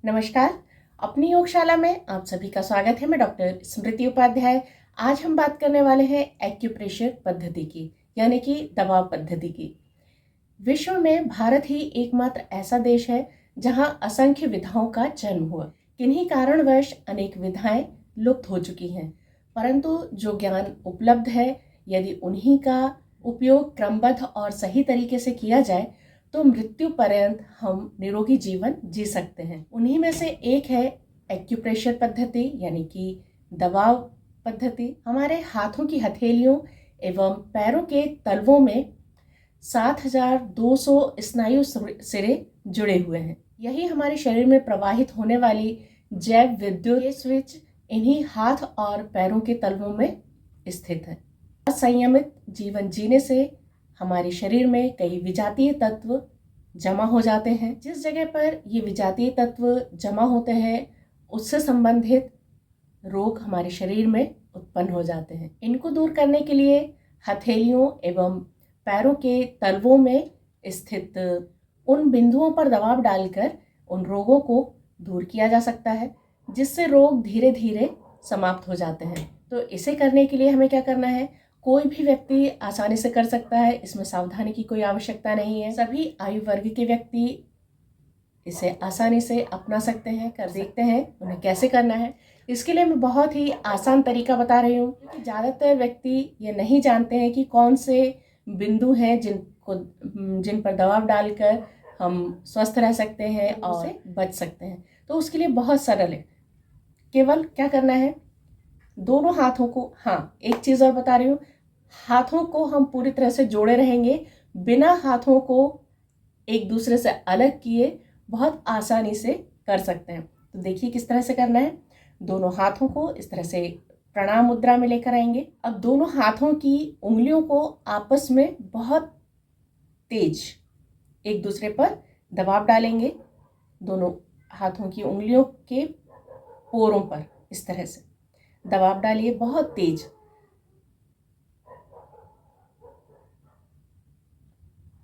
नमस्कार। अपनी योगशाला में आप सभी का स्वागत है। मैं डॉक्टर स्मृति उपाध्याय। आज हम बात करने वाले हैं एक्यूप्रेशर पद्धति की, यानी कि दबाव पद्धति की। विश्व में भारत ही एकमात्र ऐसा देश है जहां असंख्य विधाओं का जन्म हुआ। किन्हीं कारणवश अनेक विधाएं लुप्त हो चुकी हैं, परंतु जो ज्ञान उपलब्ध है, यदि उन्हीं का उपयोग क्रमबद्ध और सही तरीके से किया जाए तो मृत्यु पर्यंत हम निरोगी जीवन जी सकते हैं। उन्हीं में से एक है एक्यूप्रेशर पद्धति, यानी कि दबाव पद्धति। हमारे हाथों की हथेलियों एवं पैरों के तलवों में 7,200 स्नायु सिरे जुड़े हुए हैं। यही हमारे शरीर में प्रवाहित होने वाली जैव विद्युत के स्विच इन्हीं हाथ और पैरों के तलवों में स्थित है। असंयमित जीवन जीने से हमारे शरीर में कई विजातीय तत्व जमा हो जाते हैं। जिस जगह पर ये विजातीय तत्व जमा होते हैं उससे संबंधित रोग हमारे शरीर में उत्पन्न हो जाते हैं। इनको दूर करने के लिए हथेलियों एवं पैरों के तलवों में स्थित उन बिंदुओं पर दबाव डालकर उन रोगों को दूर किया जा सकता है, जिससे रोग धीरे धीरे समाप्त हो जाते हैं। तो इसे करने के लिए हमें क्या करना है? कोई भी व्यक्ति आसानी से कर सकता है, इसमें सावधानी की कोई आवश्यकता नहीं है। सभी आयु वर्ग के व्यक्ति इसे आसानी से अपना सकते हैं, कर देखते हैं उन्हें कैसे करना है। इसके लिए मैं बहुत ही आसान तरीका बता रही हूँ, क्योंकि ज़्यादातर व्यक्ति ये नहीं जानते हैं कि कौन से बिंदु हैं जिन पर दबाव डालकर हम स्वस्थ रह सकते हैं और बच सकते हैं। तो उसके लिए बहुत सरल है। केवल क्या करना है, दोनों हाथों को, एक चीज़ और बता रही हूँ, हाथों को हम पूरी तरह से जोड़े रहेंगे, बिना हाथों को एक दूसरे से अलग किए बहुत आसानी से कर सकते हैं। तो देखिए किस तरह से करना है। दोनों हाथों को इस तरह से प्रणाम मुद्रा में लेकर आएंगे। अब दोनों हाथों की उंगलियों को आपस में बहुत तेज एक दूसरे पर दबाव डालेंगे। दोनों हाथों की उंगलियों के पोरों पर इस तरह से दबाव डालिए, बहुत तेज,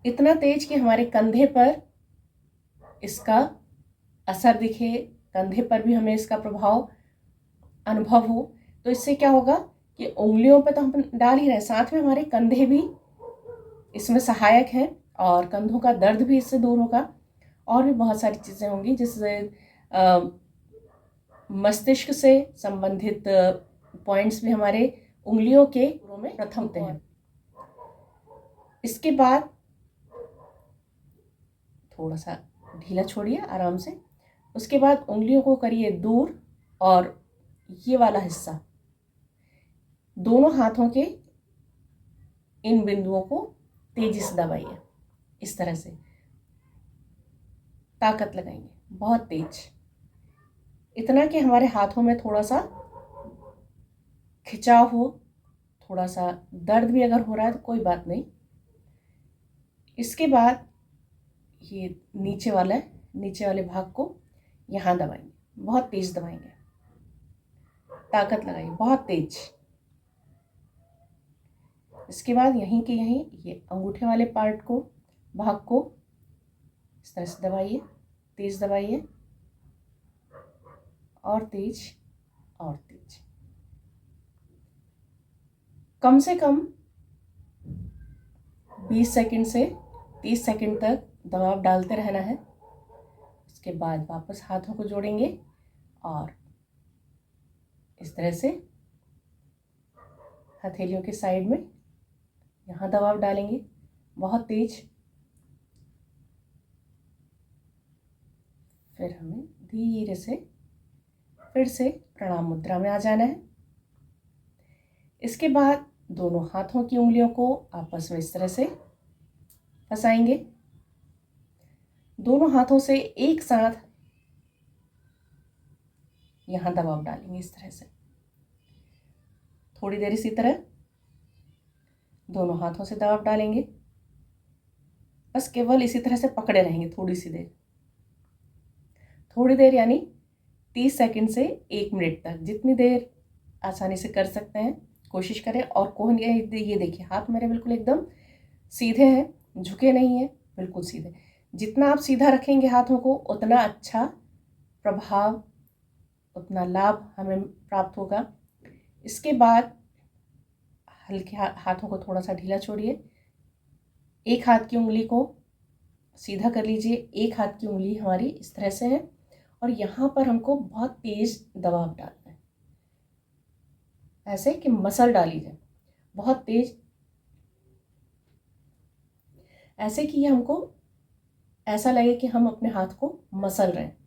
इतना तेज कि हमारे कंधे पर इसका असर दिखे, कंधे पर भी हमें इसका प्रभाव अनुभव हो। तो इससे क्या होगा कि उंगलियों पर तो हम डाल ही रहे, साथ में हमारे कंधे भी इसमें सहायक हैं और कंधों का दर्द भी इससे दूर होगा। और भी बहुत सारी चीज़ें होंगी जिससे मस्तिष्क से संबंधित पॉइंट्स भी हमारे उंगलियों के में प्रथम होते हैं। इसके बाद थोड़ा सा ढीला छोड़िए आराम से। उसके बाद उंगलियों को करिए दूर और ये वाला हिस्सा दोनों हाथों के इन बिंदुओं को तेजी से दबाइए, इस तरह से ताकत लगाएंगे, बहुत तेज, इतना कि हमारे हाथों में थोड़ा सा खिंचाव हो, थोड़ा सा दर्द भी अगर हो रहा है तो कोई बात नहीं। इसके बाद ये नीचे वाले भाग को यहाँ दबाएंगे, बहुत तेज दबाएंगे, ताकत लगाइए, बहुत तेज। इसके बाद यहीं के यहीं ये अंगूठे वाले भाग को इस तरह से दबाइए, तेज दबाइए, और तेज और तेज। कम से कम 20 सेकंड से 30 सेकंड तक दबाव डालते रहना है। उसके बाद वापस हाथों को जोड़ेंगे और इस तरह से हथेलियों के साइड में यहाँ दबाव डालेंगे, बहुत तेज। फिर हमें धीरे से फिर से प्रणाम मुद्रा में आ जाना है। इसके बाद दोनों हाथों की उंगलियों को आपस में इस तरह से फंसाएंगे, दोनों हाथों से एक साथ यहाँ दबाव डालेंगे, इस तरह से थोड़ी देर इसी तरह दोनों हाथों से दबाव डालेंगे। बस केवल इसी तरह से पकड़े रहेंगे थोड़ी देर यानी 30 सेकंड से 1 मिनट तक, जितनी देर आसानी से कर सकते हैं कोशिश करें। और कोहन ये देखिए, हाथ मेरे बिल्कुल एकदम सीधे हैं, झुके नहीं हैं, बिल्कुल सीधे। जितना आप सीधा रखेंगे हाथों को उतना अच्छा प्रभाव, उतना लाभ हमें प्राप्त होगा। इसके बाद हल्के हाथों को थोड़ा सा ढीला छोड़िए। एक हाथ की उंगली को सीधा कर लीजिए। एक हाथ की उंगली हमारी इस तरह से है और यहाँ पर हमको बहुत तेज दबाव डालना है, ऐसे कि मसल डाली जाए बहुत तेज, ऐसे कि ये हमको ऐसा लगे कि हम अपने हाथ को मसल रहे हैं।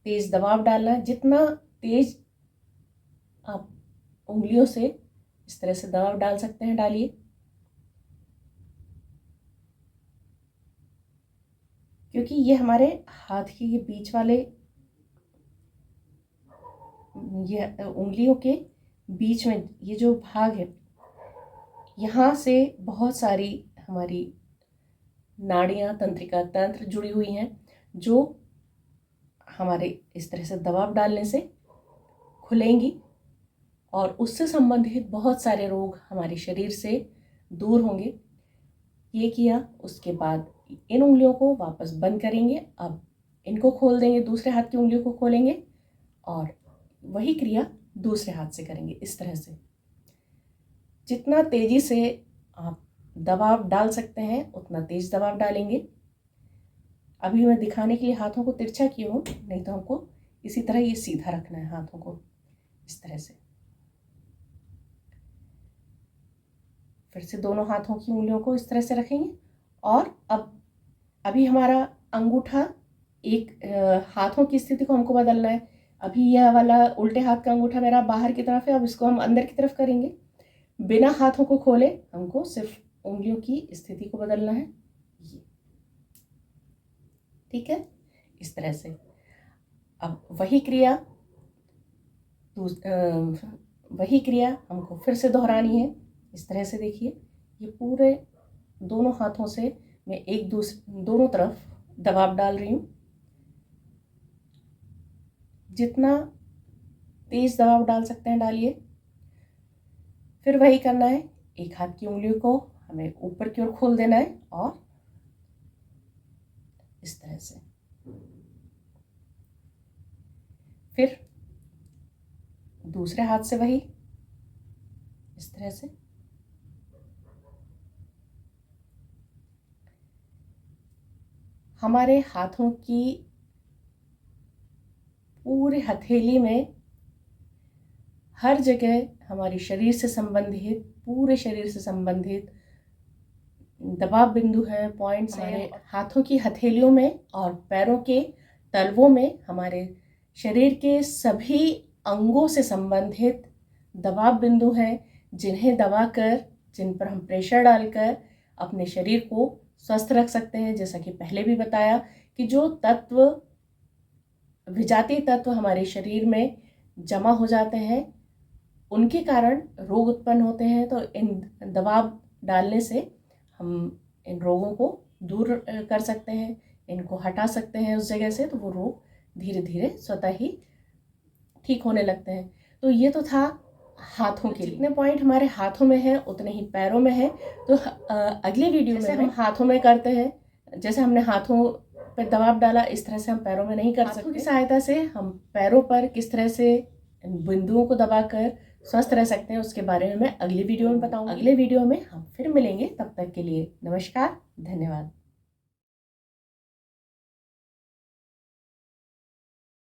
तेज दबाव डालना है। जितना तेज आप उंगलियों से इस तरह से दबाव डाल सकते हैं डालिए। क्योंकि ये हमारे हाथ के ये बीच वाले, ये उंगलियों के बीच में ये जो भाग है, यहाँ से बहुत सारी हमारी नाड़ियाँ, तंत्रिका तंत्र जुड़ी हुई हैं, जो हमारे इस तरह से दबाव डालने से खुलेंगी और उससे संबंधित बहुत सारे रोग हमारे शरीर से दूर होंगे। ये किया, उसके बाद इन उंगलियों को वापस बंद करेंगे। अब इनको खोल देंगे, दूसरे हाथ की उंगलियों को खोलेंगे और वही क्रिया दूसरे हाथ से करेंगे। इस तरह से जितना तेजी से आप दबाव डाल सकते हैं उतना तेज दबाव डालेंगे। अभी मैं दिखाने के लिए हाथों को तिरछा की हूँ, नहीं तो हमको इसी तरह ये सीधा रखना है हाथों को, इस तरह से। फिर से दोनों हाथों की उंगलियों को इस तरह से रखेंगे और अब अभी हमारा अंगूठा, एक हाथों की स्थिति को हमको बदलना है। अभी यह वाला उल्टे हाथ का अंगूठा मेरा बाहर की तरफ है, अब इसको हम अंदर की तरफ करेंगे। बिना हाथों को खोले हमको सिर्फ उंगलियों की स्थिति को बदलना है, ये ठीक है, इस तरह से। अब वही क्रिया हमको फिर से दोहरानी है। इस तरह से देखिए, ये पूरे दोनों हाथों से मैं दोनों तरफ दबाव डाल रही हूँ। जितना तेज दबाव डाल सकते हैं डालिए। फिर वही करना है, एक हाथ की उंगलियों को हमें ऊपर की ओर खोल देना है और इस तरह से। फिर दूसरे हाथ से वही, इस तरह से। हमारे हाथों की पूरे हथेली में हर जगह हमारी शरीर से संबंधित, पूरे शरीर से संबंधित दबाव बिंदु है, पॉइंट्स हैं। हाथों की हथेलियों में और पैरों के तलवों में हमारे शरीर के सभी अंगों से संबंधित दबाव बिंदु हैं, जिन्हें दबाकर, जिन पर हम प्रेशर डालकर अपने शरीर को स्वस्थ रख सकते हैं। जैसा कि पहले भी बताया कि जो तत्व, विजातीय तत्व हमारे शरीर में जमा हो जाते हैं, उनके कारण रोग उत्पन्न होते हैं। तो इन दबाव डालने से हम इन रोगों को दूर कर सकते हैं, इनको हटा सकते हैं उस जगह से, तो वो रोग धीरे धीरे स्वतः ही ठीक होने लगते हैं। तो ये तो था हाथों के लिए। जितने पॉइंट हमारे हाथों में हैं उतने ही पैरों में हैं। तो अगले वीडियो में हम हाथों में करते हैं, जैसे हमने हाथों पर दबाव डाला, इस तरह से हम पैरों में नहीं कर सकते। हाथों की सहायता से हम पैरों पर किस तरह से बिंदुओं को दबाकर स्वस्थ रह सकते हैं, उसके बारे में मैं अगली वीडियो में बताऊंगी। अगले वीडियो में हम फिर मिलेंगे, तब तक के लिए नमस्कार, धन्यवाद।